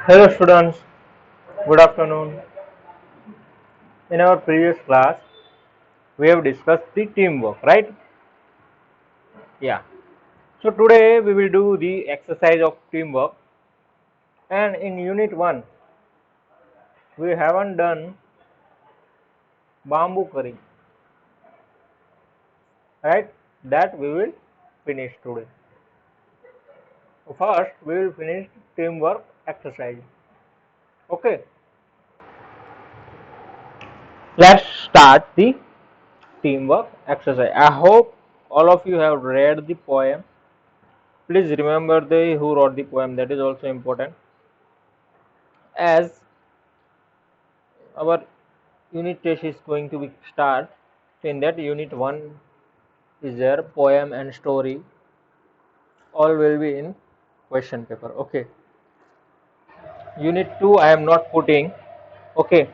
Hello students, good afternoon. In our previous class, we have discussed the teamwork, right? Yeah. So today we will do the exercise of teamwork, and in unit 1, we haven't done bamboo curry, right? That we will finish today. So first, we will finish teamwork exercise. Okay. Let's start the teamwork exercise. I hope all of you have read the poem. Please remember the who wrote the poem. That is also important. As our unit test is going to be start. So in that unit 1 is there poem and story. All will be in question paper. Okay. Unit 2 I am not putting. Okay.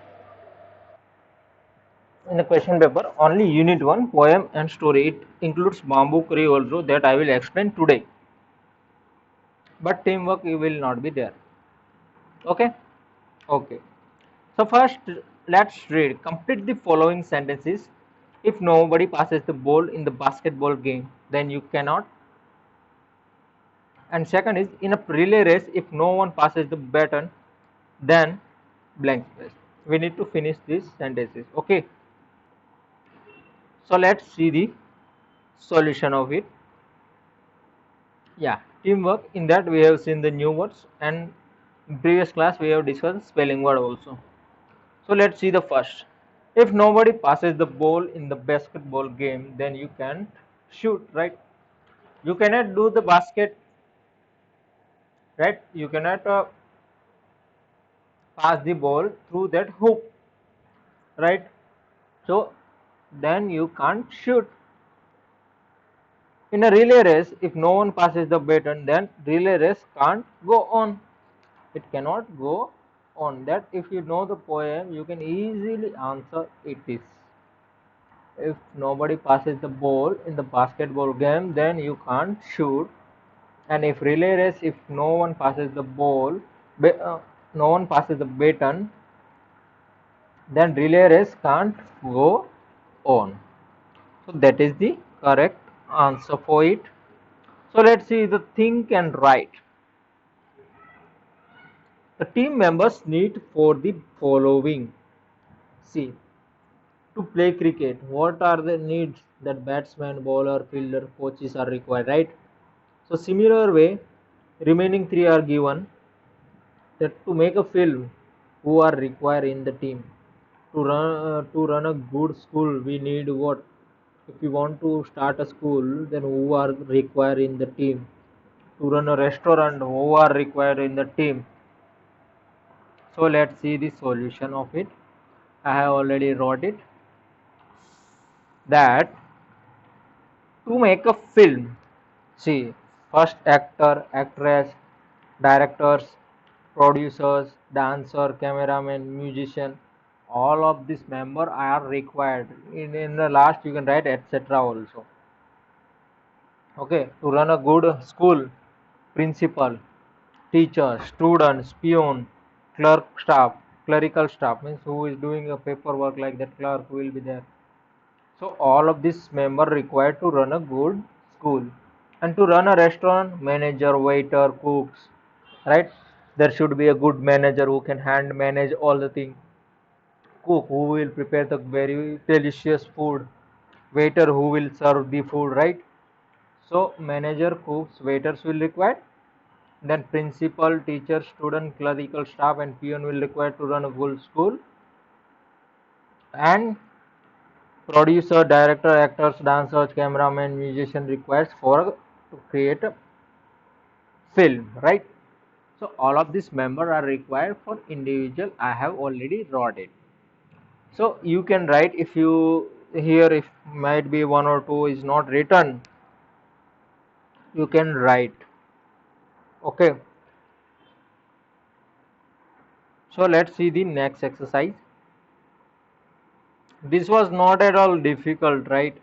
In the question paper only unit 1 poem and story. It includes bamboo curry also that I will explain today. But teamwork will not be there. Okay. Okay. So first let's read. Complete the following sentences. If nobody passes the ball in the basketball game, then you cannot. And second is in a relay race, if no one passes the baton, then blank space. We need to finish these sentences. Okay. So let's see the solution of it. Yeah, teamwork. In that we have seen the new words, and in previous class we have discussed spelling word also. So let's see the first. If nobody passes the ball in the basketball game, then you can't shoot, right? You cannot do the basket, right? You cannot pass the ball through that hoop, right? So then you can't shoot. In a relay race, if no one passes the baton, then relay race can't go on. It cannot go on. That if you know the poem, you can easily answer it is. If nobody passes the ball in the basketball game, then you can't shoot. And if relay race, if no one passes the ball, no one passes the baton, then relay race can't go on. So that is the correct answer for it. So let's see the think and write. The team members need for the following. See, to play cricket, what are the needs that batsman, bowler, fielder, coaches are required, right? So similar way, remaining three are given that to make a film, who are required in the team. To run a good school, we need what? If we want to start a school, then who are required in the team? To run a restaurant, who are required in the team? So let's see the solution of it. I have already wrote it that to make a film, see, first actor, actress, directors, producers, dancer, cameraman, musician, all of these members are required. In the last you can write etc. also. Okay, to run a good school, principal, teacher, student, peon, clerk staff, clerical staff means who is doing a paperwork like that clerk will be there. So all of these members required to run a good school and to run a restaurant, manager, waiter, cooks, right? There should be a good manager who can hand manage all the things. Cook who will prepare the very delicious food. Waiter who will serve the food, right? So manager, cooks, waiters will require. Then principal, teacher, student, clerical staff, and peon will require to run a good school. And producer, director, actors, dancers, cameraman, musician requires for to create a film, right? So all of these members are required for individual. I have already wrote it. So you can write if you here if might be one or two is not written, you can write. Okay. So let's see the next exercise. This was not at all difficult, right?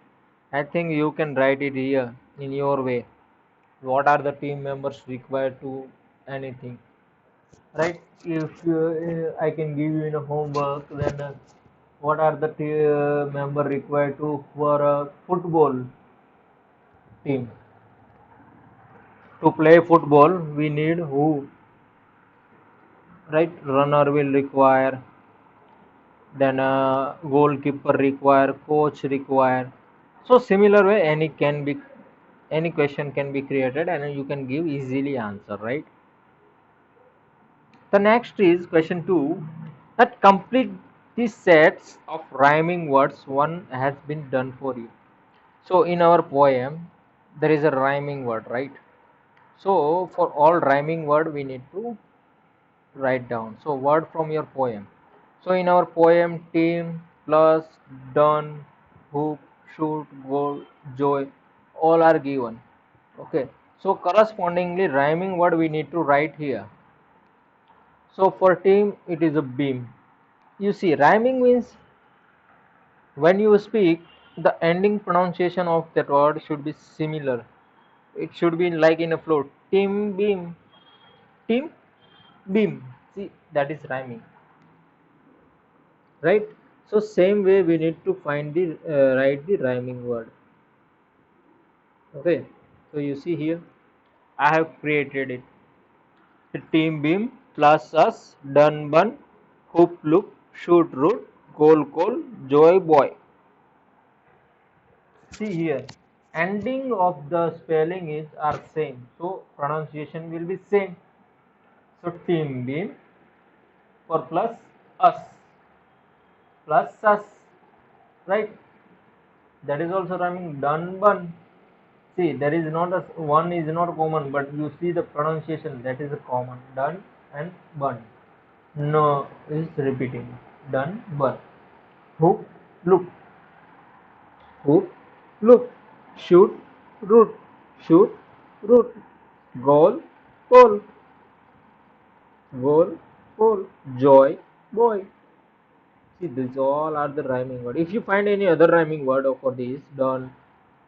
I think you can write it here in your way. What are the team members required to anything? right? If I can give you in a homework, then what are the member required to for a football team? To play football, we need who? Right? Runner will require, then a goalkeeper require, coach require. So similar way, any question can be created and you can give easily answer, right? The next is question 2, that complete these sets of rhyming words one has been done for you. So in our poem there is a rhyming word, right? So for all rhyming word we need to write down. So word from your poem. So in our poem, team, plus, done, hoop, shoot, goal, joy, all are given. Okay. So correspondingly rhyming word we need to write here. So for team it is a beam. You see rhyming means when you speak the ending pronunciation of that word should be similar. It should be like in a flow. Team beam, team beam. See that is rhyming, right? So same way we need to find the write the rhyming word. Okay, so you see here I have created it. The team beam, plus us, done bun, hoop loop, shoot root, goal goal, joy boy. See here ending of the spelling is are same, so pronunciation will be same. So team beam for plus us, right? That is also rhyming. Done bun. See, there is not a one is not common, but you see the pronunciation that is a common. Done and bun. No is repeating. Done, bun. Hook, look, hook, look. Shoot, root, shoot, root. Goal, goal, goal, goal. Joy, boy. See, these all are the rhyming word. If you find any other rhyming word for this, done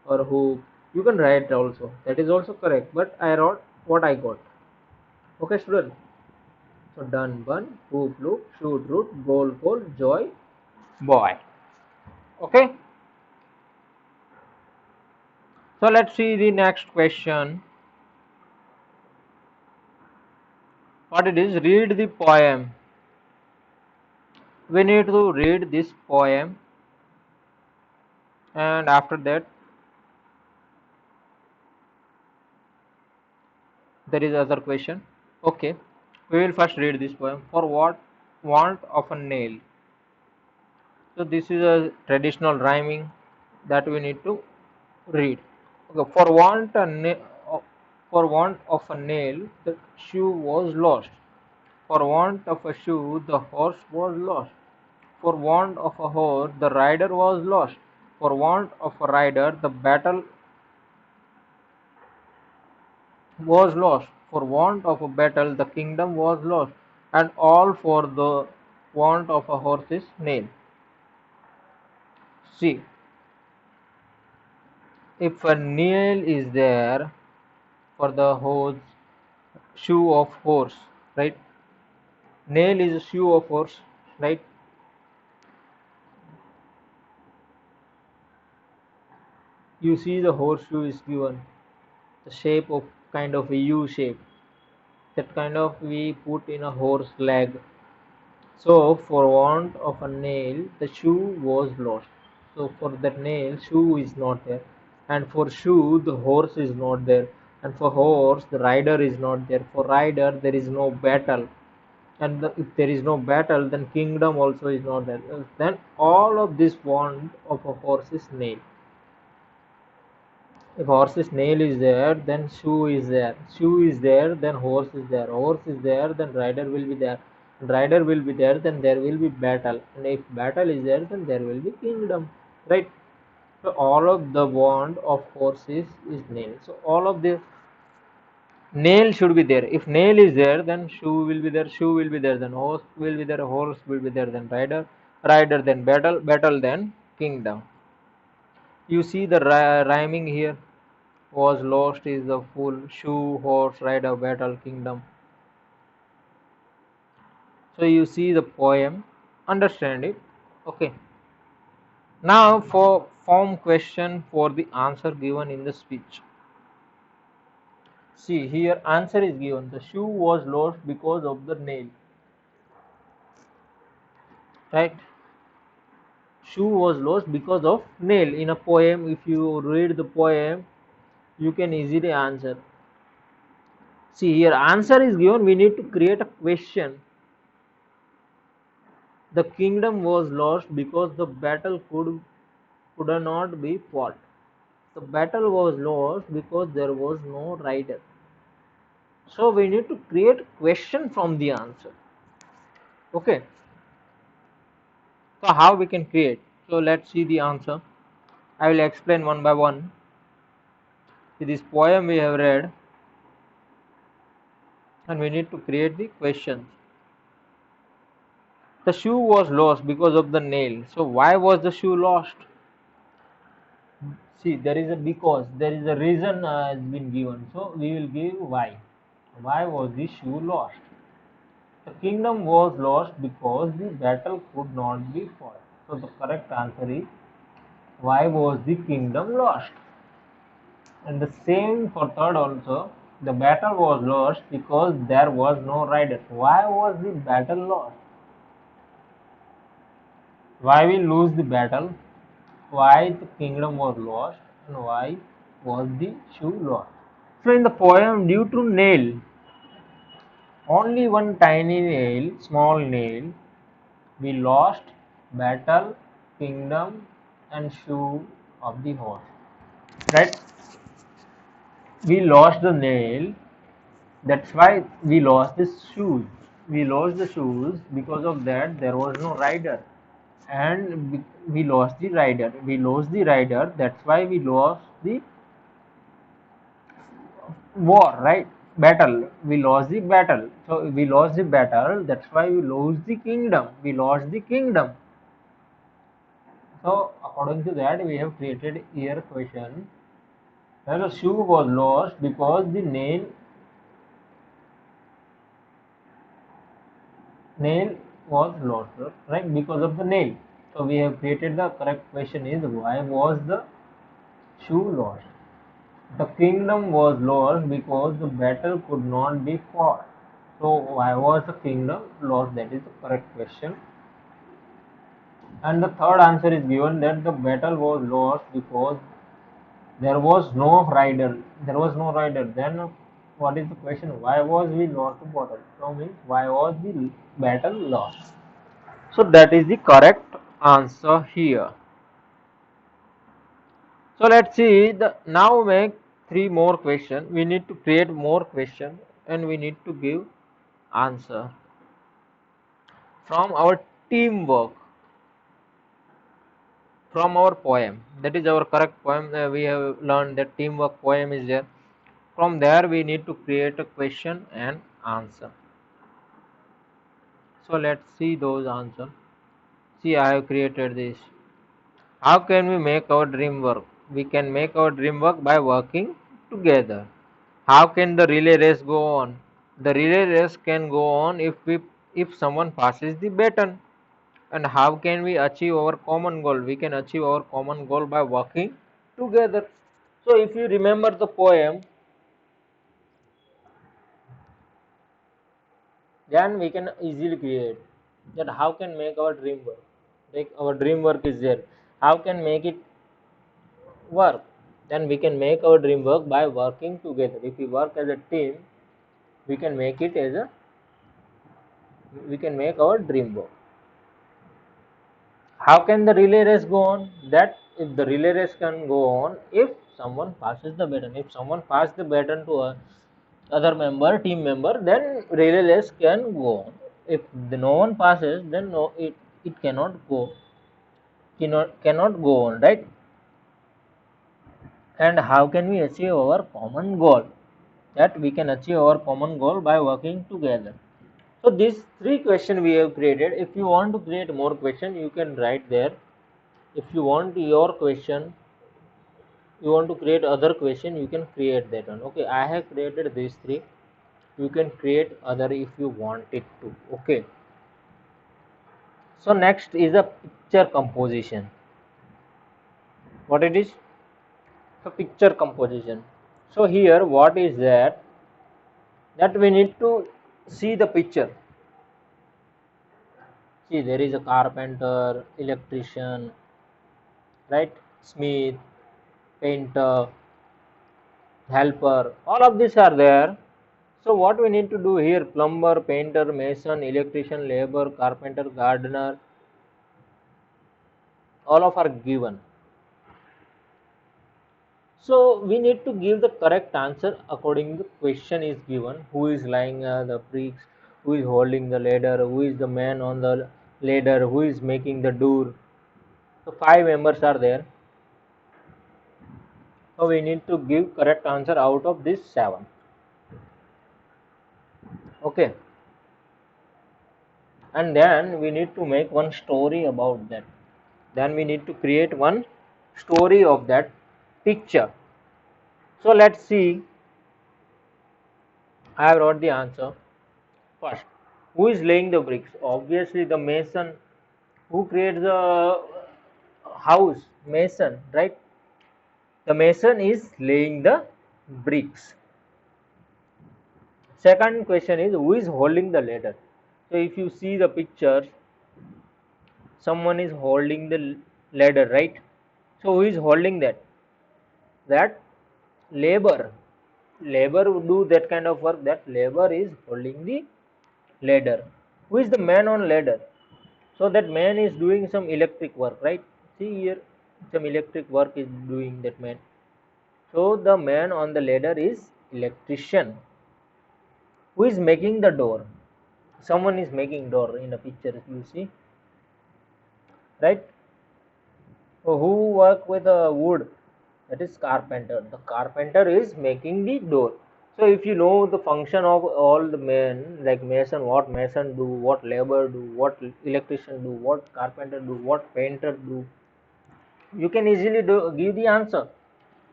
or hoop, you can write also. That is also correct. But I wrote what I got. Okay, student. So done, bun, hoop, loop, shoot, root, goal, goal, joy, boy. Okay. So let's see the next question. What it is? Read the poem. We need to read this poem, and after that there is other question. Okay. We will first read this poem. For what want of a nail. So this is a traditional rhyming that we need to read. Okay, for want of a nail, the shoe was lost. For want of a shoe, the horse was lost. For want of a horse, the rider was lost. For want of a rider, the battle was lost. For want of a battle, the kingdom was lost. And all for the want of a horse's nail. See, if a nail is there for the horse, shoe of horse, right? Nail is a shoe of horse, right? You see the horseshoe is given the shape of kind of a U shape, that kind of we put in a horse leg. So for want of a nail, the shoe was lost. So for that nail, shoe is not there, and for shoe, the horse is not there, and for horse, the rider is not there. For rider, there is no battle, and if there is no battle, then kingdom also is not there. Then all of this want of a horse is nail. If horse's nail is there, then shoe is there. Shoe is there, then horse is there. Horse is there, then rider will be there. Rider will be there, then there will be battle. And if battle is there, then there will be kingdom. Right? So all of the bond of horses is nail. So all of the nail should be there. If nail is there, then shoe will be there. Shoe will be there. Then horse will be there. Horse will be there. Then rider. Rider then battle. Battle then kingdom. You see the rhyming here. Was lost is the fool, shoe, horse, rider, battle, kingdom. So you see the poem, understand it. Okay. Now for form question for the answer given in the speech. See here answer is given. The shoe was lost because of the nail. Right? Shoe was lost because of nail. In a poem, if you read the poem, you can easily answer. See here answer is given. We need to create a question. The kingdom was lost because the battle could not be fought. The battle was lost because there was no rider. So we need to create question from the answer. Okay. So how we can create? So let's see the answer. I will explain one by one. See this poem we have read, and we need to create the questions. The shoe was lost because of the nail. So why was the shoe lost? See there is a because, there is a reason has been given. So we will give why. Why was the shoe lost? The kingdom was lost because the battle could not be fought. So the correct answer is why was the kingdom lost? And the same for third also. The battle was lost because there was no rider. Why was the battle lost? Why we lose the battle? Why the kingdom was lost? And why was the shoe lost? So in the poem, due to nail, only one tiny nail, small nail, we lost battle, kingdom, and shoe of the horse. Right? We lost the nail. That's why we lost the shoes. We lost the shoes because of that there was no rider, and we lost the rider. We lost the rider. That's why we lost the war, right? Battle. We lost the battle. So we lost the battle. That's why we lost the kingdom. We lost the kingdom. So according to that, we have created here question. Well, the shoe was lost because the nail was lost, right? Because of the nail. So we have created the correct question is why was the shoe lost? The kingdom was lost because the battle could not be fought. So why was the kingdom lost? That is the correct question. And the third answer is given that the battle was lost because there was no rider. There was no rider. Then what is the question? Why was we lost the battle? So means why was the battle lost? So that is the correct answer here. So let's see the now make three more questions. We need to create more questions and we need to give answer from our teamwork, from our poem. That is our correct poem. We have learned that teamwork poem is there. From there we need to create a question and answer. So let's see those answers. See I have created this. How can we make our dream work? We can make our dream work by working together. How can the relay race go on? The relay race can go on if someone passes the baton. And how can we achieve our common goal? We can achieve our common goal by working together. So if you remember the poem, then we can easily create that how can make our dream work. Like our dream work is there. How can make it work? Then we can make our dream work by working together. If we work as a team, we can make it as a we can make our dream work. How can the relay race go on? That if the relay race can go on if someone passes the baton. If someone passes the baton to a other member, team member, then relay race can go on. If no one passes, then no, it cannot go on, right? And how can we achieve our common goal? That we can achieve our common goal by working together. So these three questions we have created. If you want to create more questions, you can write there. If you want your question, you want to create other question, you can create that one. Okay, I have created these three. You can create other if you want it to. Okay. So next is a picture composition. What it is? So picture composition. So here what is that? That we need to see the picture. See, there is a carpenter, electrician, right? Smith, painter, helper. All of these are there. So what we need to do here? Plumber, painter, mason, electrician, labor, carpenter, gardener. All of are given. So we need to give the correct answer according to the question is given. Who is lying the bricks? Who is holding the ladder? Who is the man on the ladder? Who is making the door? So five members are there. So we need to give correct answer out of this seven. Okay. And then we need to make one story about that. Then we need to create one story of that picture. So let's see. I have wrote the answer. First, who is laying the bricks? Obviously, the mason who creates the house, mason, right? The mason is laying the bricks. Second question is who is holding the ladder? So if you see the pictures, someone is holding the ladder, right? So who is holding that? That labor. Labor would do that kind of work. That labor is holding the ladder. Who is the man on ladder? So that man is doing some electric work, right? See here, some electric work is doing that man. So the man on the ladder is electrician. Who is making the door? Someone is making door in the picture. You see, right? So who work with wood? That is carpenter. The carpenter is making the door. So if you know the function of all the men, like mason, what mason do, what labor do, what electrician do, what carpenter do, what painter do, you can easily give the answer.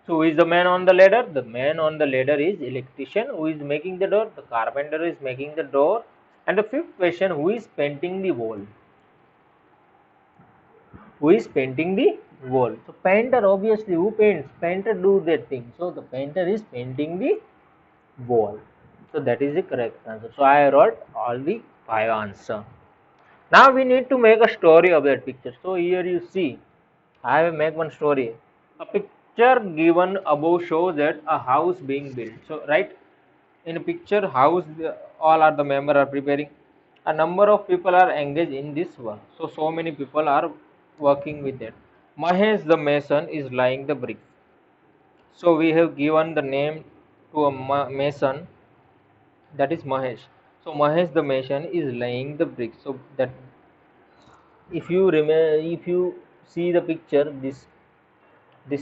So who is the man on the ladder? The man on the ladder is electrician. Who is making the door? The carpenter is making the door. And the fifth question, who is painting the wall? Who is painting the wall? So painter, obviously, who paints? Painter do that thing. So the painter is painting the wall. So that is the correct answer. So I wrote all the five answer. Now we need to make a story of that picture. So here you see, I will make one story. A picture given above shows that a house being built. So right in a picture, house all are the member are preparing. A number of people are engaged in this work. So many people are working with it. Mahesh the mason is laying the bricks. So we have given the name to a mason, that is Mahesh. So Mahesh the mason is laying the bricks. So that if you remember, if you see the picture, this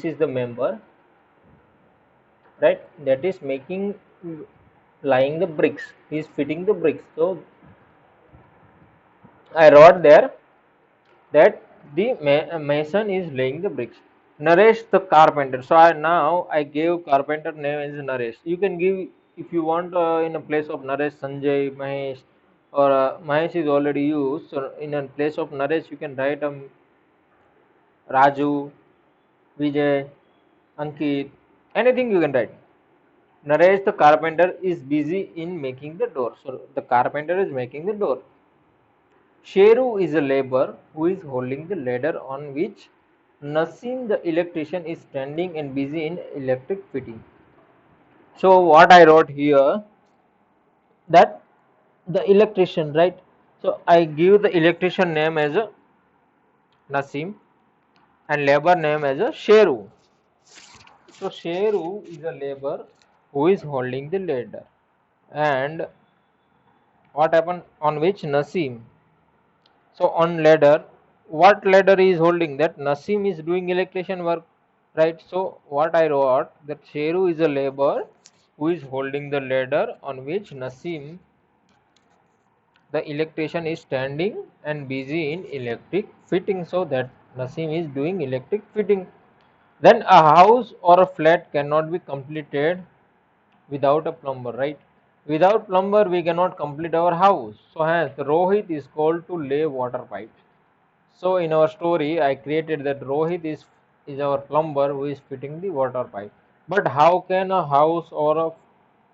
is the member, right? That is making laying the bricks. He is fitting the bricks. So I wrote there that the mason is laying the bricks. Naresh the carpenter. So now I gave carpenter name as Naresh. You can give if you want in a place of Naresh Sanjay Mahesh, or Mahesh is already used. So in a place of Naresh you can write Raju, Vijay, Ankit, anything you can write. Naresh the carpenter is busy in making the door. So the carpenter is making the door. Sheru is a laborer who is holding the ladder on which Nasim the electrician is standing and busy in electric fitting. So what I wrote here, that the electrician, right? So I give the electrician name as a Nasim and labor name as a Sheru. So Sheru is a laborer who is holding the ladder. And what happened on which Nasim? So on ladder, what ladder is holding? That Nasim is doing electrician work, right? So what I wrote, that Sheru is a laborer who is holding the ladder on which Nasim the electrician is standing and busy in electric fitting. So that Nasim is doing electric fitting. Then a house or a flat cannot be completed without a plumber, right? Without plumber we cannot complete our house. So hence Rohit is called to lay water pipes. So in our story, I created that Rohit is our plumber who is fitting the water pipe. But how can a house or a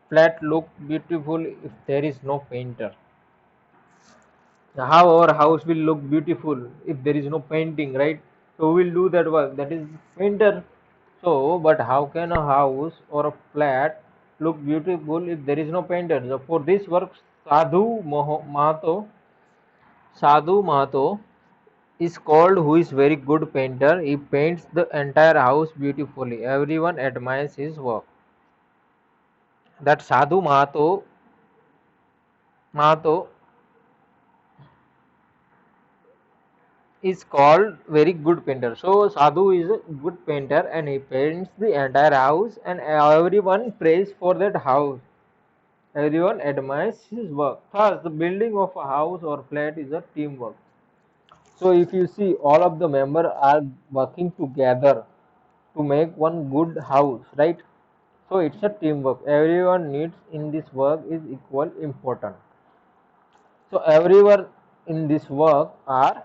flat look beautiful if there is no painter? How our house will look beautiful if there is no painting, right? So we will do that work, that is painter. So but how can a house or a flat look beautiful if there is no painter? So for this work, Sadhu Mahato is called, who is very good painter. He paints the entire house beautifully. Everyone admires his work. That Mahato is called very good painter. So Sadhu is a good painter and he paints the entire house and everyone prays for that house. Everyone admires his work. Thus, the building of a house or flat is a teamwork. So if you see, all of the members are working together to make one good house, right? So it's a teamwork. Everyone needs in this work is equal important. So everyone in this work are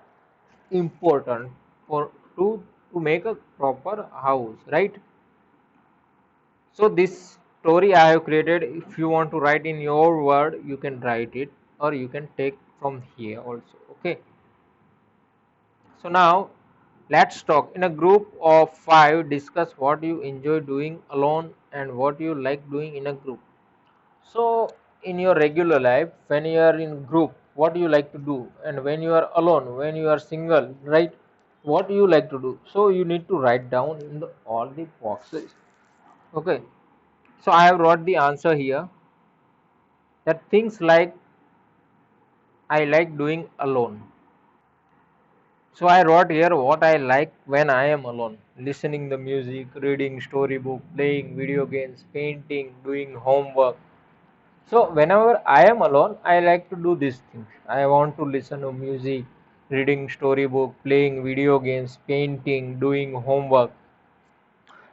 important for to make a proper house, right? So this story I have created, if you want to write in your word, you can write it or you can take from here also. Okay. So now let's talk. In a group of 5, discuss what you enjoy doing alone and what you like doing in a group. So in your regular life, when you are in group, what you like to do, and when you are alone, when you are single, right? What you like to do. So you need to write down in all the boxes. Okay. So I have wrote the answer here, that things like I like doing alone. So I wrote here what I like when I am alone. Listening the music, reading storybook, playing video games, painting, doing homework. So whenever I am alone, I like to do these things. I want to listen to music, reading storybook, playing video games, painting, doing homework.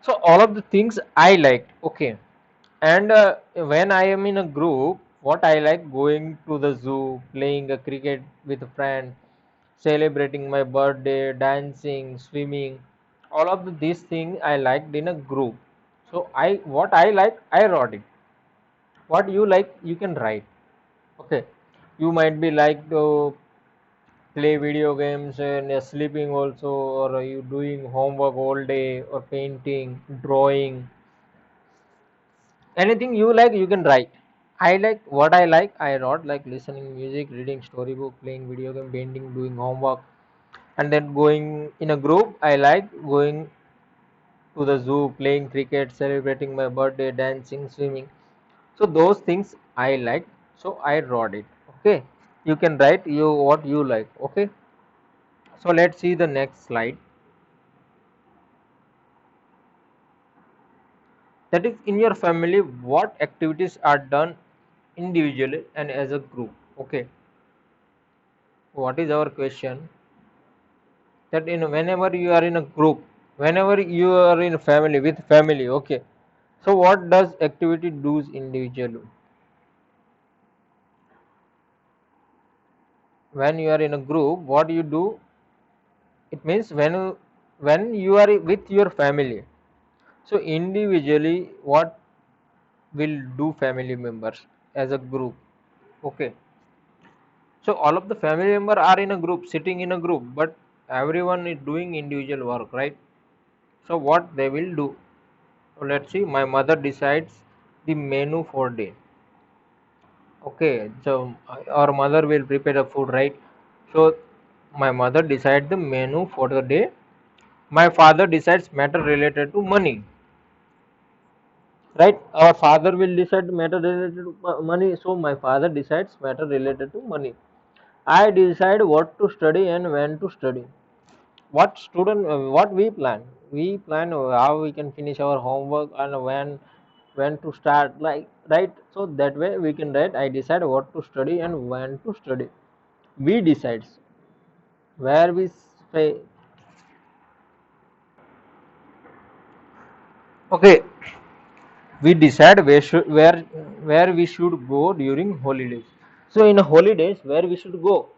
So all of the things I like. Okay. And when I am in a group, what I like, going to the zoo, playing a cricket with a friend, celebrating my birthday, dancing, swimming, all of these things I liked in a group. So what I like, I wrote it. What you like, you can write. Okay, you might be like to play video games and sleeping also, or you doing homework all day, or painting, drawing, anything you like, you can write. I like what I like, I wrote, like listening music, reading storybook, playing video game, painting, doing homework, and then going in a group. I like going to the zoo, playing cricket, celebrating my birthday, dancing, swimming. So those things I like, so I wrote it. Okay, you can write you what you like. Okay, so let's see the next slide. That is, in your family, what activities are done individually and as a group? Okay, what is our question? That in whenever you are in a group, whenever you are in family, with family, okay, so what does activity does individually? When you are in a group, what you do, it means when you are with your family, so individually what will do family members as a group? Okay, so all of the family member are in a group, sitting in a group, but everyone is doing individual work, right? So what they will do? So let's see. My mother decides the menu for day. Okay, so our mother will prepare the food, right? So my mother decides the menu for the day. My father decides matter related to money, right? Our father will decide matter related to money. So my father decides matter related to money. I decide what to study and when to study. What we plan how we can finish our homework and when to start, like, right? So that way we can write, I decide what to study and when to study. We decides where we say. Okay, we decide where we should go during holidays. So in holidays, where we should go?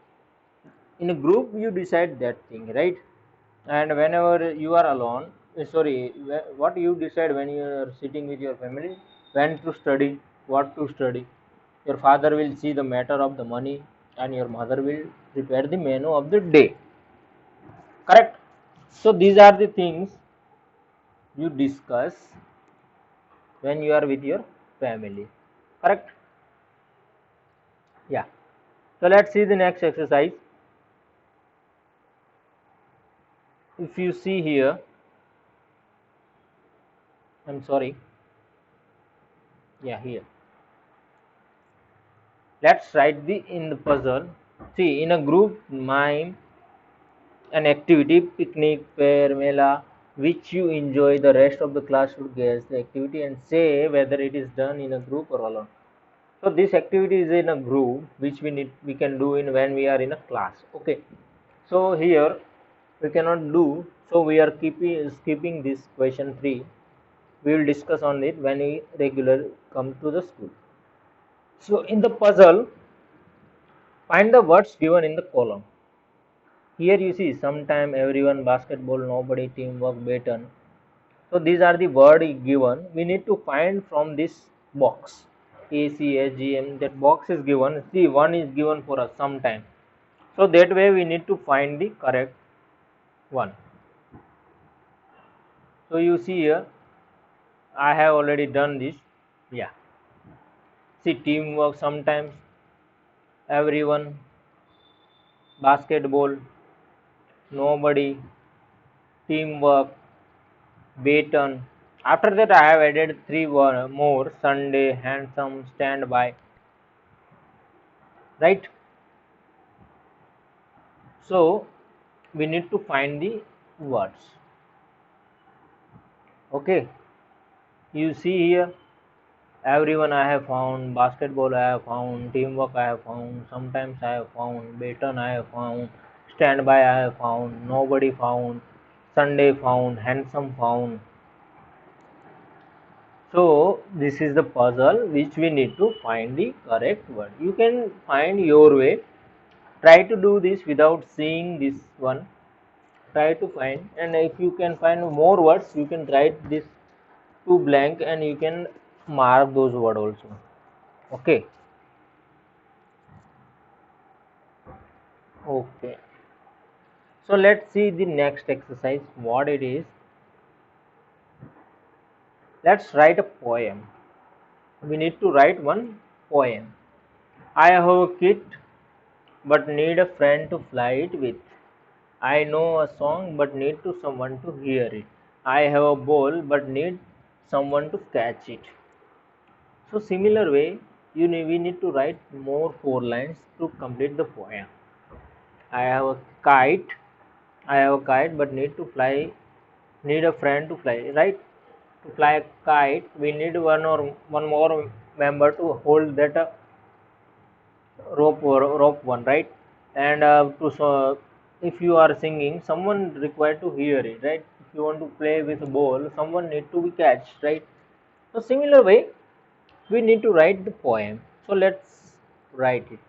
In a group you decide that thing, right? And whenever you are alone, what you decide when you are sitting with your family, when to study, what to study. Your father will see the matter of the money, and your mother will prepare the menu of the day, correct? So these are the things you discuss when you are with your family, correct? Yeah. So let's see the next exercise. If you see here, I'm sorry, yeah, here, let's write the in the puzzle. See, in a group mime, an activity, picnic, fair, mela, which you enjoy, the rest of the class should guess the activity and say whether it is done in a group or alone. So this activity is in a group which we can do in when we are in a class. Okay. So here we cannot do, so we are skipping this question 3. We will discuss on it when we regular come to the school. So in the puzzle, find the words given in the column. Here you see sometime, everyone, basketball, nobody, teamwork, baton. So these are the word given. We need to find from this box. A, C, S, G, M. That box is given. See, one is given for us sometime. So that way we need to find the correct one. So you see here, I have already done this. Yeah. See, teamwork sometimes, everyone, basketball, nobody, teamwork, baton. After that, I have added three more: Sunday, handsome, standby. Right. So we need to find the words. Okay. You see here, everyone I have found, basketball I have found, teamwork I have found, sometimes I have found, baton I have found, standby I have found, nobody found, Sunday found, handsome found. So this is the puzzle which we need to find the correct word. You can find your way. Try to do this without seeing this one. Try to find, and if you can find more words, you can write this to blank and you can mark those words also. Okay. Okay. So let's see the next exercise. What it is? Let's write a poem. We need to write one poem. I have a kit but need a friend to fly it with. I know a song but need to someone to hear it. I have a ball but need someone to catch it. So similar way, we need to write more 4 lines to complete the poem. I have a kite. I have a kite but need to fly. Need a friend to fly. Right? To fly a kite, we need one more member to hold that rope one, right? And if you are singing, someone required to hear it, right? If you want to play with a ball, someone need to be catched, right? So similar way, we need to write the poem. So let's write it.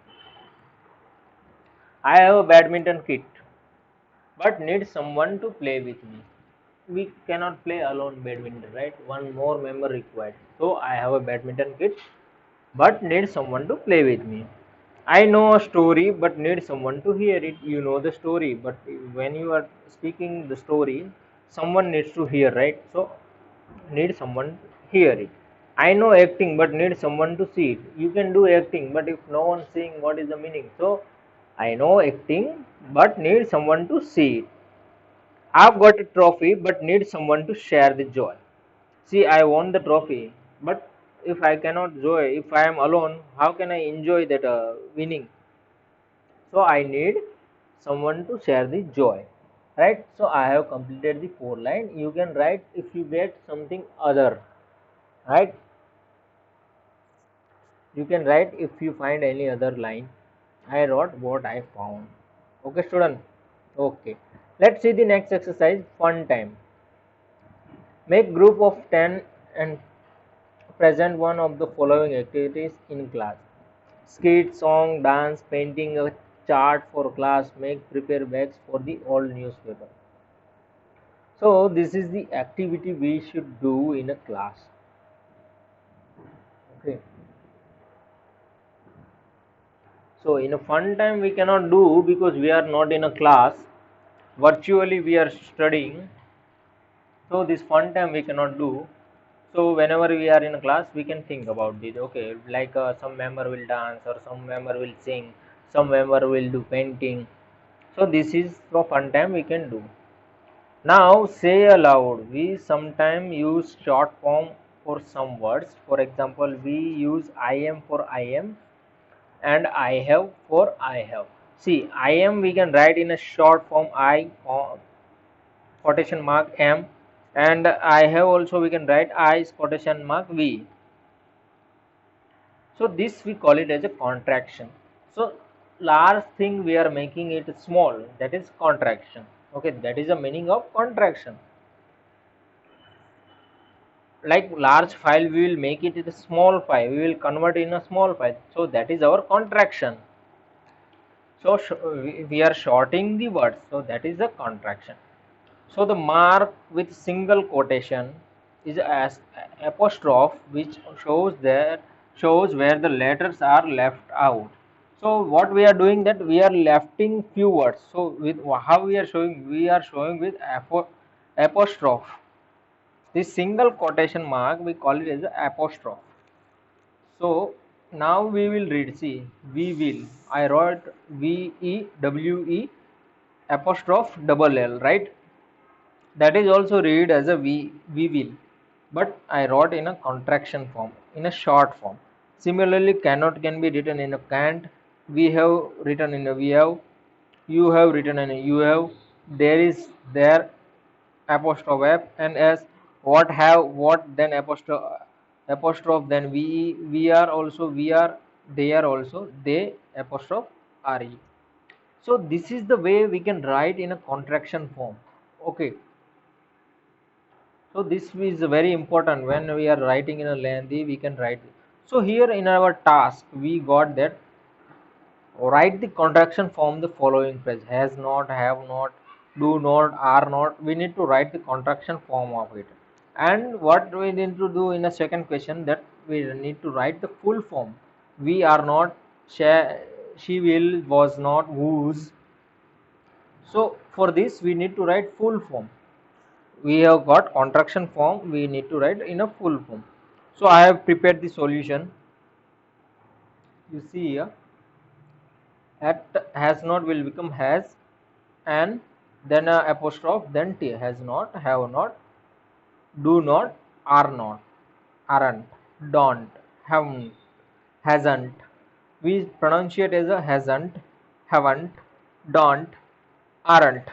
I have a badminton kit but need someone to play with me. We cannot play alone badminton, right? One more member required. So I have a badminton kit but need someone to play with me. I know a story but need someone to hear it. You know the story, but when you are speaking the story, someone needs to hear, right? So need someone to hear it. I know acting but need someone to see it. You can do acting, but if no one seeing, what is the meaning? So I know acting but need someone to see it. I've got a trophy but need someone to share the joy. See, I won the trophy, but if I cannot joy, if I am alone, how can I enjoy that winning? So I need someone to share the joy, right? So I have completed the 4 line. You can write if you get something other, right? You can write if you find any other line. I wrote what I found. Okay, student. Okay. Let's see the next exercise. Fun time. Make group of 10 and present one of the following activities in class: skit, song, dance, painting a chart for class, make prepare bags for the old newspaper. So this is the activity we should do in a class. Okay. So in a fun time we cannot do because we are not in a class. Virtually we are studying. So this fun time we cannot do. So whenever we are in a class, we can think about it. Okay, like some member will dance or some member will sing, some member will do painting. So this is the fun time we can do. Now say aloud. We sometimes use short form for some words. For example, we use I am for I am and I have for I have. See, I am we can write in a short form I quotation mark am, and I have also we can write I quotation mark V. So this we call it as a contraction. So large thing we are making it small, that is contraction. Okay, that is the meaning of contraction. Like large file we will make it a small file, we will convert in a small file, so that is our contraction. So we are shorting the words, so that is the contraction. So the mark with single quotation is as apostrophe, which shows where the letters are left out. So what we are doing, that we are lefting few words. So with how we are showing, we are showing with apostrophe. This single quotation mark we call it as apostrophe. So now we will read. See, we will. I wrote VEWE apostrophe double L, right? That is also read as a we will, but I wrote in a contraction form, in a short form. Similarly, cannot can be written in a can't, we have written in a we have, you have written in a you have, there is there apostrophe f, and as what have what, then apostrophe then we are also we are, they are also they apostrophe re. So this is the way we can write in a contraction form. Okay. So this is very important when we are writing in a lengthy, we can write. So here in our task, we got that write the contraction form the following phrase: has not, have not, do not, are not. We need to write the contraction form of it. And what we need to do in a second question, that we need to write the full form. We are not, she will, was not, whose. So for this we need to write full form. We have got contraction form, we need to write in a full form. So I have prepared the solution. You see here, at has not will become has, and then a apostrophe, then t, has not, have not, do not, are not, aren't, don't, haven't, hasn't. We pronounce it as a hasn't, haven't, don't, aren't.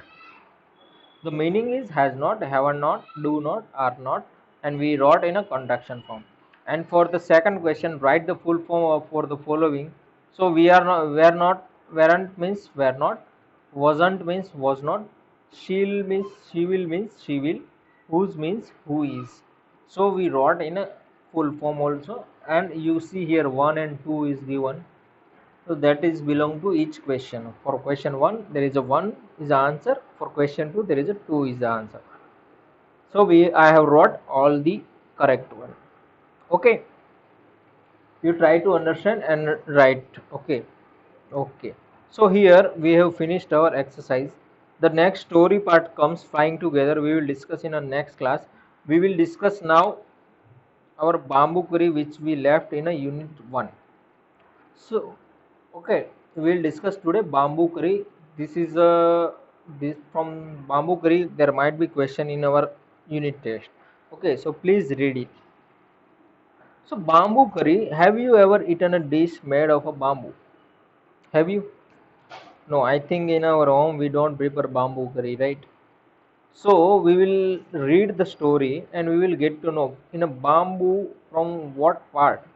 The meaning is has not, have not, do not, are not, and we wrote in a contraction form. And for the second question, write the full form for the following. So we are not, were not, weren't means were not, wasn't means was not, she'll means she will means she will, whose means who is. So we wrote in a full form also, and you see here 1 and 2 is given. So that is belong to each question. For question 1 there is a 1 is the answer, for question 2 there is a 2 is the answer. So I have wrote all the correct one. Okay, you try to understand and write. Okay. Okay, so here we have finished our exercise. The next story part comes flying together, we will discuss in our next class. We will discuss now our bamboo curry which we left in a unit 1. So, okay, we will discuss today bamboo curry. This is this from bamboo curry. There might be question in our unit test. Okay, so please read it. So bamboo curry. Have you ever eaten a dish made of a bamboo? Have you? No, I think in our home we don't prepare bamboo curry, right? So we will read the story and we will get to know in a bamboo from what part.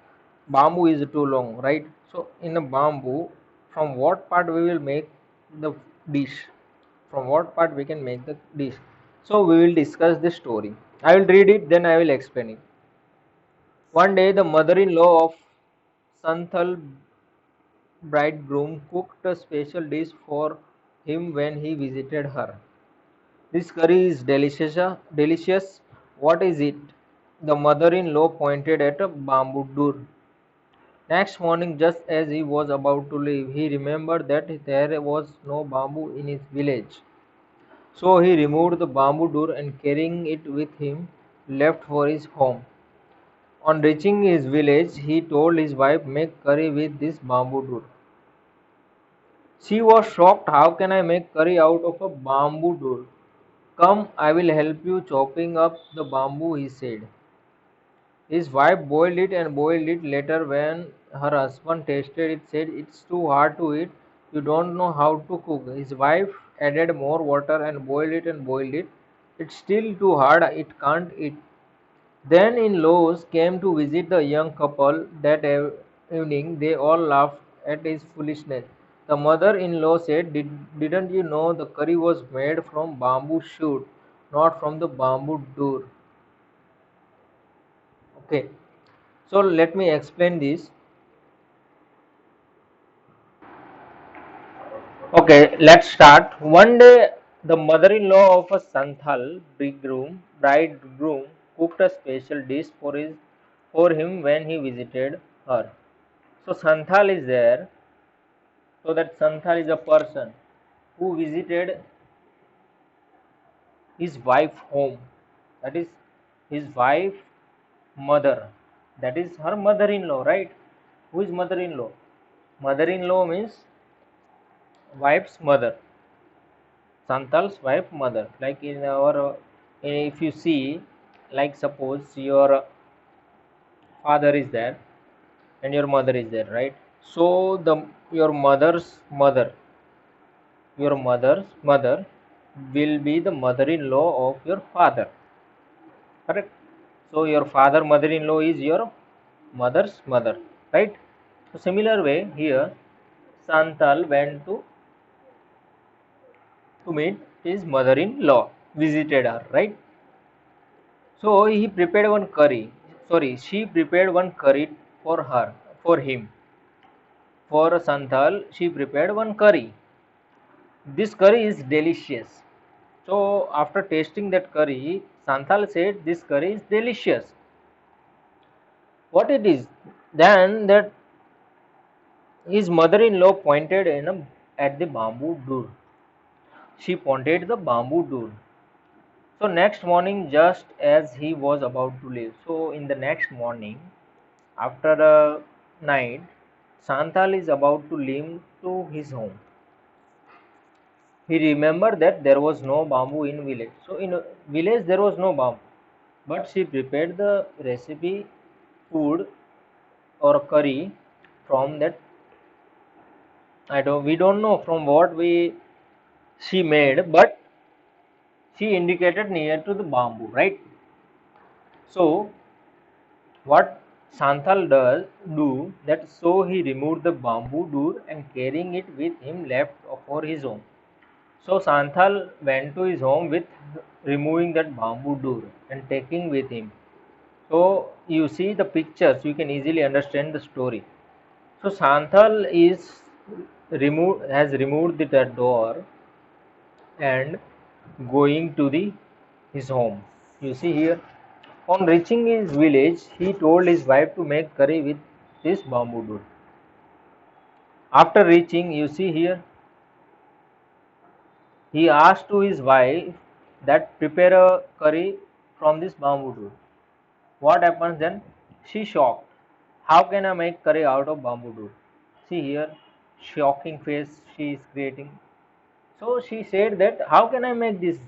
Bamboo is too long, right? So in a bamboo, from what part we will make the dish? From what part we can make the dish? So we will discuss the story. I will read it, then I will explain it. One day, the mother-in-law of Santhal bridegroom cooked a special dish for him when he visited her. This curry is delicious. Delicious. What is it? The mother-in-law pointed at a bamboo door. Next morning, just as he was about to leave, he remembered that there was no bamboo in his village. So he removed the bamboo door and carrying it with him, left for his home. On reaching his village, he told his wife, "Make curry with this bamboo door." She was shocked. "How can I make curry out of a bamboo door?" "Come, I will help you chopping up the bamboo," he said. His wife boiled it and boiled it. Later, when her husband tasted it, said, "It's too hard to eat. You don't know how to cook." His wife added more water and boiled it and boiled it. "It's still too hard. It can't eat." Then in-laws came to visit the young couple that evening. They all laughed at his foolishness. The mother-in-law said, "Didn't you know the curry was made from bamboo shoot, not from the bamboo door?" Okay, so let me explain this. Okay, let's start. One day, the mother-in-law of a Santhal bridegroom cooked a special dish for him when he visited her. So Santhal is there. So that Santhal is a person who visited his wife home. That is his wife mother. That is her mother-in-law, right? Who is mother-in-law? Mother-in-law means wife's mother. Santhal's wife mother. Like in our, if you see, like suppose your father is there and your mother is there, right? So your mother's mother will be the mother-in-law of your father, correct? So your father mother-in-law is your mother's mother, right? So similar way here, Santal went to meet his mother-in-law, visited her, right? So he prepared one curry. Sorry, she prepared one curry for her, for him. For Santhal, she prepared one curry. This curry is delicious. So after tasting that curry, Santhal said, "This curry is delicious." What it is? Then that his mother-in-law pointed at the bamboo door. She pointed the bamboo door. So next morning, just as he was about to leave, so in the next morning, after a night, Santhal is about to leave to his home. He remembered that there was no bamboo in village. So in a village there was no bamboo, but she prepared the recipe food or curry from that. We don't know from what we she made, but she indicated near to the bamboo, right? So what Santhal does do that, so he removed the bamboo door and carrying it with him left for his home. So Santhal went to his home with removing that bamboo door and taking with him. So you see the pictures, you can easily understand the story. So Santhal has removed that door and going to the his home. You see here. On reaching his village, he told his wife to make curry with this bamboo door. After reaching, you see here, he asked to his wife that prepare a curry from this bamboo door. What happens then? She shocked. "How can I make curry out of bamboo door?" See here, shocking face she is creating. So she said that, "How can I make this?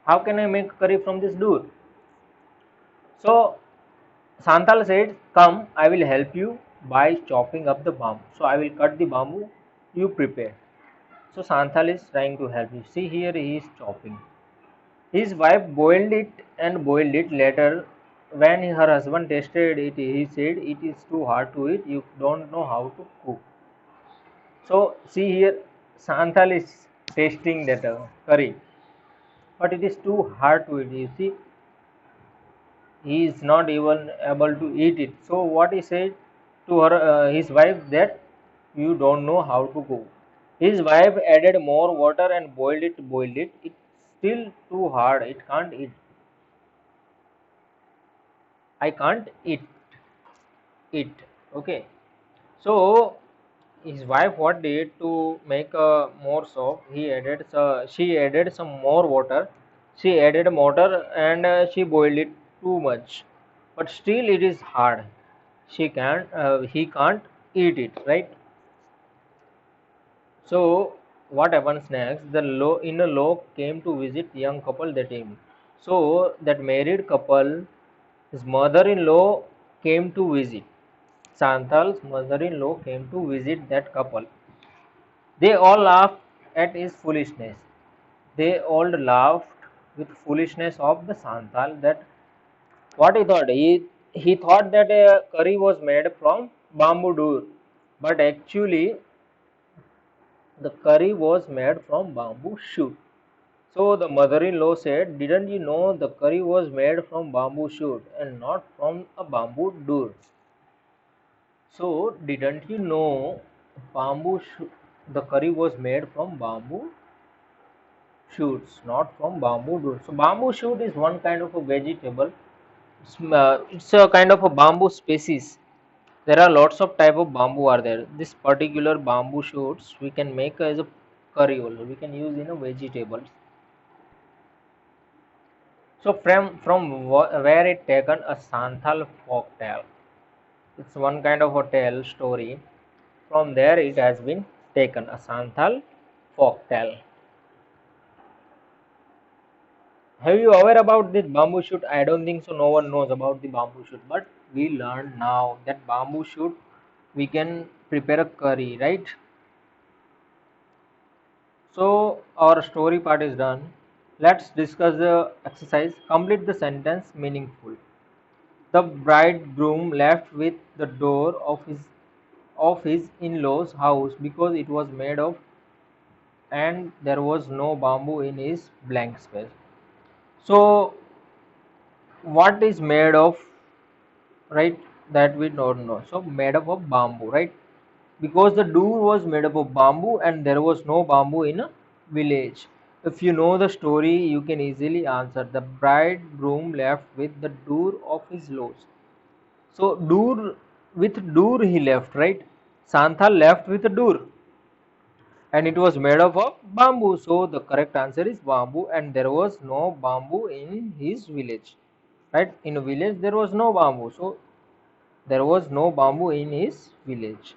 How can I make curry from this door?" So Santal said, "Come, I will help you by chopping up the bamboo. So I will cut the bamboo, you prepare." So Santal is trying to help you. See here, he is chopping. His wife boiled it and boiled it. Later, when her husband tasted it, he said, "It is too hard to eat. You don't know how to cook." So see here, Santal is tasting that curry, but it is too hard to eat. You see, he is not even able to eat it. So what he said to his wife that, You don't know how to cook. His wife added more water and boiled it, boiled it. It's still too hard. It can't eat. I can't eat it. Okay. So his wife what did to make more soap? She added some more water. She added water and she boiled it too much. But still it is hard. He can't eat it, right? So what happens next? The law in a law came to visit the young couple that evening. So that married couple, his mother-in-law came to visit. Santhal's mother-in-law came to visit that couple. They all laughed at his foolishness. They all laughed with foolishness of the Santhal that what he thought. He thought that a curry was made from bamboo dur, but actually the curry was made from bamboo shoot. So the mother-in-law said, "Didn't you know the curry was made from bamboo shoot and not from a bamboo dur?" So didn't you know the curry was made from bamboo shoots, not from bamboo roots. So bamboo shoot is one kind of a vegetable. It's a kind of a bamboo species. There are lots of type of bamboo are there. This particular bamboo shoots we can make as a curry also. We can use in a vegetables. So where it taken a Santhal folk tale. It's one kind of a tale story. From there it has been taken a Santhal folk tale. Have you aware about this bamboo shoot? I don't think so. No one knows about the bamboo shoot, but we learned now that bamboo shoot we can prepare a curry, right? So our story part is done. Let's discuss the exercise. Complete the sentence meaningful. The bridegroom left with the door of his in-laws' house because it was made of and there was no bamboo in his blank space. So what is made of, right, that we don't know. So made up of bamboo, right, because the door was made up of bamboo and there was no bamboo in a village. If you know the story you can easily answer. The bridegroom left with the door of his loss. So door, with door he left, right? Santhal left with a door and it was made up of bamboo, so the correct answer is bamboo, and there was no bamboo in his village, right? In a village there was no bamboo, so there was no bamboo in his village.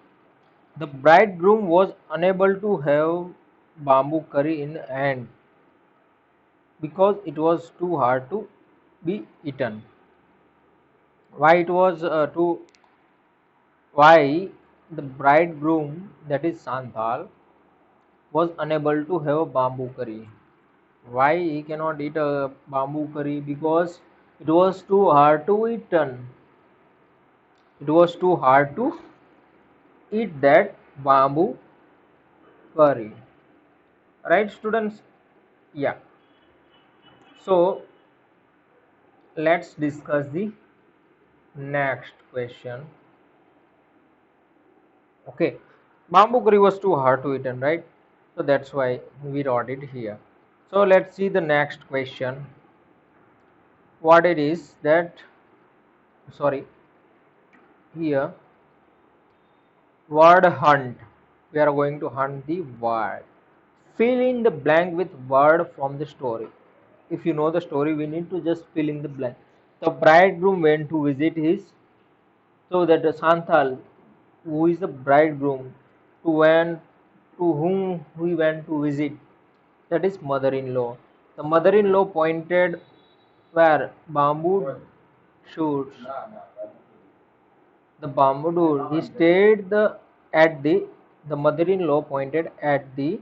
The bridegroom was unable to have bamboo curry in hand because it was too hard to be eaten. Why it was too? Why the bridegroom, that is Santhal, was unable to have a bamboo curry? Why he cannot eat a bamboo curry? Because it was too hard to eaten. It was too hard to eat that bamboo curry. Right, students? Yeah. So let's discuss the next question. Okay. Bamboo curry was too hard to eat, right? So that's why we wrote it here. So let's see the next question. What it is that, sorry, here word hunt. We are going to hunt the word. Fill in the blank with word from the story. If you know the story, we need to just fill in the blank. The bridegroom went to visit his, so that the Santhal, who is the bridegroom, to whom he went to visit, that is mother-in-law. The mother-in-law pointed where bamboo shoots. The bamboo door. He stayed at the mother-in-law pointed at the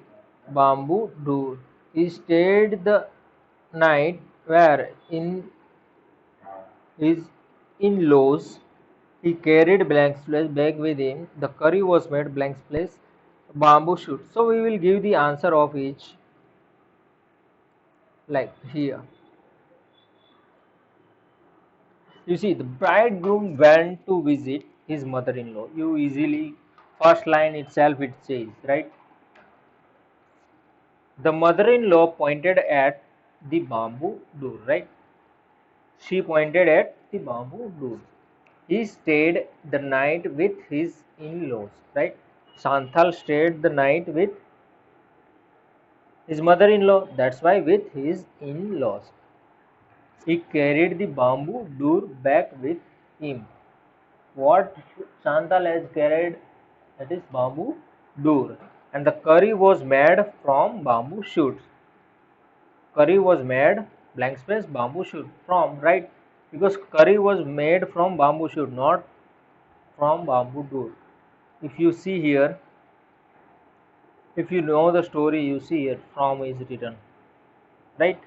bamboo door. He stayed the night where in his in-laws. He carried blank place bag with him. The curry was made blank place bamboo shoot. So we will give the answer of each like here. You see, the bridegroom went to visit his mother-in-law. You easily first line itself it says, right? The mother-in-law pointed at the bamboo door, right? She pointed at the bamboo door. He stayed the night with his in-laws, right? Santhal stayed the night with his mother-in-law. That's why with his in-laws. He carried the bamboo door back with him. What Santhal has carried, that is bamboo door. And the curry was made from bamboo shoots. Curry was made blank space bamboo shoot from, right? Because curry was made from bamboo shoot, not from bamboo door. If you see here, if you know the story, you see here from is written, right?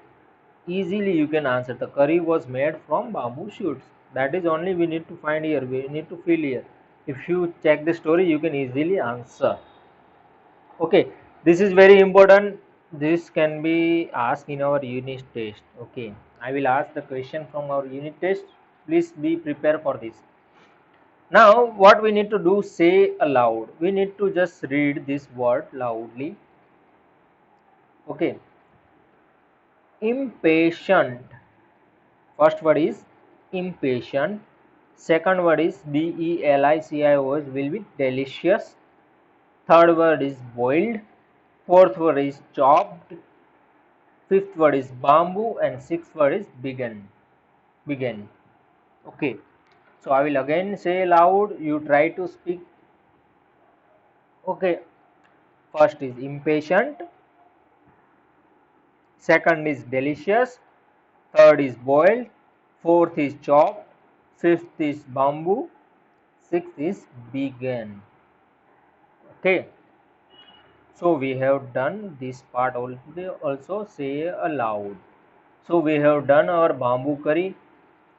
Easily you can answer. The curry was made from bamboo shoots. That is only we need to find here. We need to fill here. If you check the story, you can easily answer. Okay, this is very important. This can be asked in our unit test. Okay, I will ask the question from our unit test. Please be prepared for this. Now, what we need to do, say aloud. We need to just read this word loudly. Okay, impatient. First word is impatient. Second word is delicious, will be delicious. Third word is boiled. Fourth word is chopped. Fifth word is bamboo, and sixth word is begin. Begin. Okay. So I will again say loud. You try to speak. Okay. First is impatient. Second is delicious. Third is boiled. Fourth is chopped. Fifth is bamboo. Sixth is begin. Okay. So we have done this part also say aloud. So we have done our bamboo curry.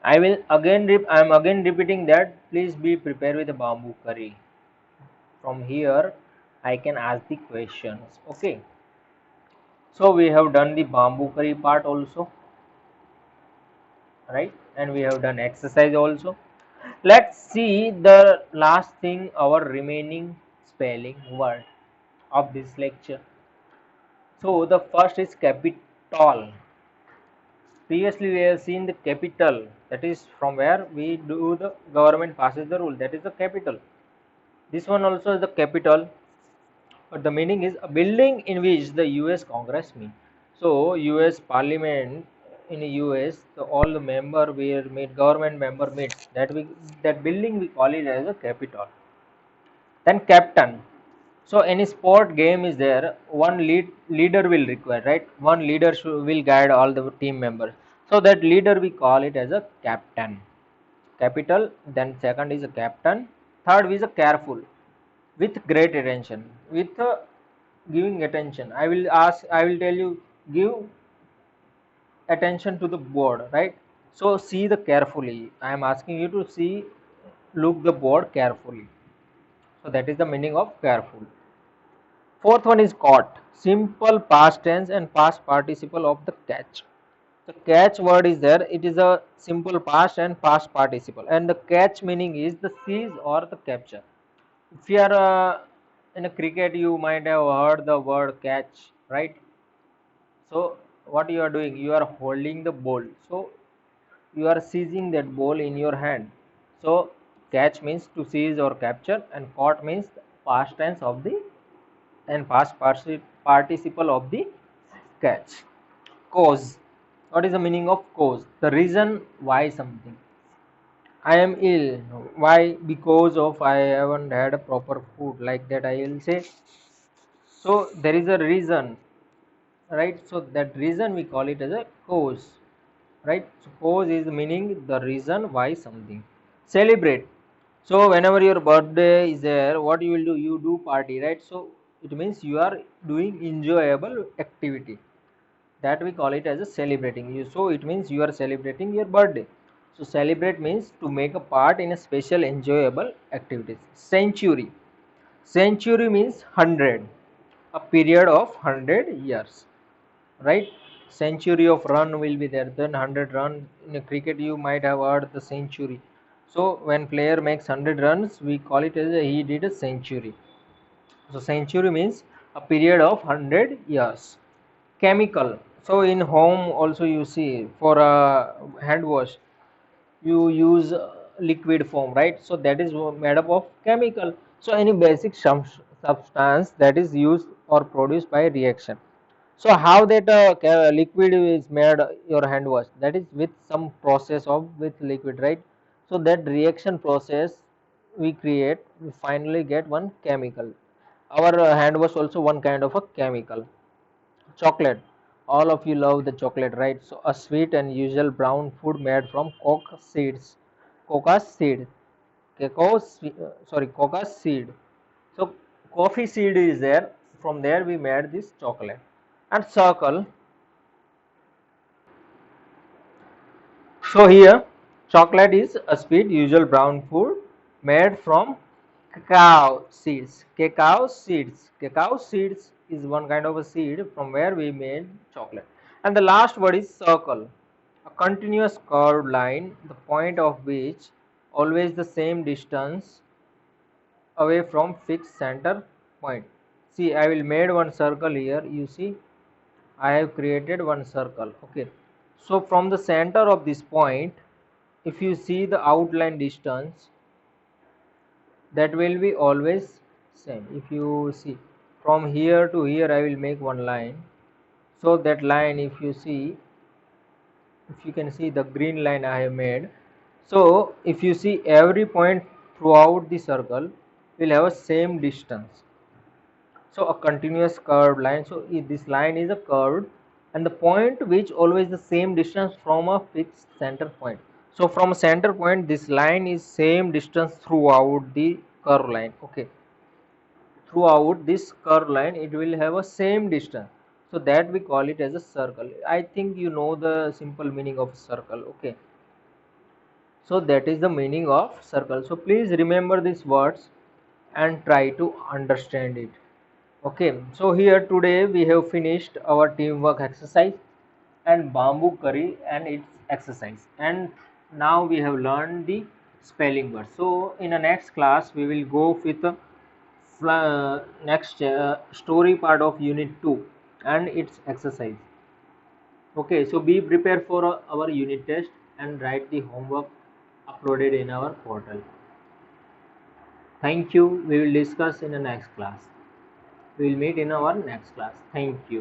I am again repeating that. Please be prepared with the bamboo curry. From here, I can ask the questions. Okay. So we have done the bamboo curry part also, right? And we have done exercise also. Let's see the last thing, our remaining spelling word of this lecture. So the first is capital. Previously we have seen the capital, that is from where we do the government passes the rule, that is the capital. This one also is the capital, but the meaning is a building in which the US Congress meet. So US Parliament in the US, all the member where meet, government member meets, that building we call it as a capital. Then captain. So any sport game is there, one leader will require, right? One leader will guide all the team members. So that leader we call it as a captain. Capital. Then second is a captain. Third is a careful, with great attention, with giving attention. I will tell you, give attention to the board, right? So see the carefully. I am asking you to see, look the board carefully. So that is the meaning of careful. Fourth one is caught. Simple past tense and past participle of the catch. The catch word is there. It is a simple past and past participle. And the catch meaning is the seize or the capture. If you are in a cricket, you might have heard the word catch, right? So what you are doing? You are holding the ball. So you are seizing that ball in your hand. So catch means to seize or capture, and caught means past tense of the and past participle of the catch. Cause. What is the meaning of cause? The reason why something. I am ill. Why? Because of I haven't had a proper food. Like that I will say. So there is a reason, right? So that reason we call it as a cause, right? So cause is meaning the reason why something. Celebrate. So whenever your birthday is there, what you will do? You do party, right? So it means you are doing enjoyable activity. That we call it as a celebrating. So it means you are celebrating your birthday. So celebrate means to make a part in a special enjoyable activities. Century. Century means 100, a period of 100 years, right? Century of run will be there, then 100 run. In a cricket you might have heard the century. So when player makes 100 runs, we call it as he did a century. So century means a period of 100 years. Chemical. So in home also you see for a hand wash you use liquid form, right? So that is made up of chemical. So any basic substance that is used or produced by reaction. So how that liquid is made your hand wash, that is with some process of with liquid, right? So that reaction process we create, we finally get one chemical. Our hand wash also one kind of a chemical. Chocolate. All of you love the chocolate, right? So a sweet and usual brown food made from coca seeds. Coca seed. Coca seed. So coffee seed is there. From there we made this chocolate. And circle. So here chocolate is a sweet usual brown food made from cacao seeds. Cacao seeds. Cacao seeds is one kind of a seed from where we made chocolate. And the last word is circle. A continuous curved line, the point of which always the same distance away from fixed center point. See, I will made one circle here. You see, I have created one circle. Okay. So from the center of this point, if you see the outline distance, that will be always same. If you see from here to here, I will make one line. So that line, if you see, if you can see the green line I have made. So if you see every point throughout the circle will have a same distance. So a continuous curved line. So if this line is a curved and the point which always the same distance from a fixed center point. So from a center point, this line is same distance throughout the curved line. Okay, throughout this curved line it will have a same distance. So that we call it as a circle. I think you know the simple meaning of circle. Okay, so that is the meaning of circle. So please remember these words and try to understand it. Okay, so here today we have finished our teamwork exercise and bamboo curry and its exercise, and now we have learned the spelling words. So in the next class we will go with the next story part of unit 2 and its exercise. Okay, so be prepared for our unit test and write the homework uploaded in our portal. Thank you. We will discuss in the next class. We will meet in our next class. Thank you.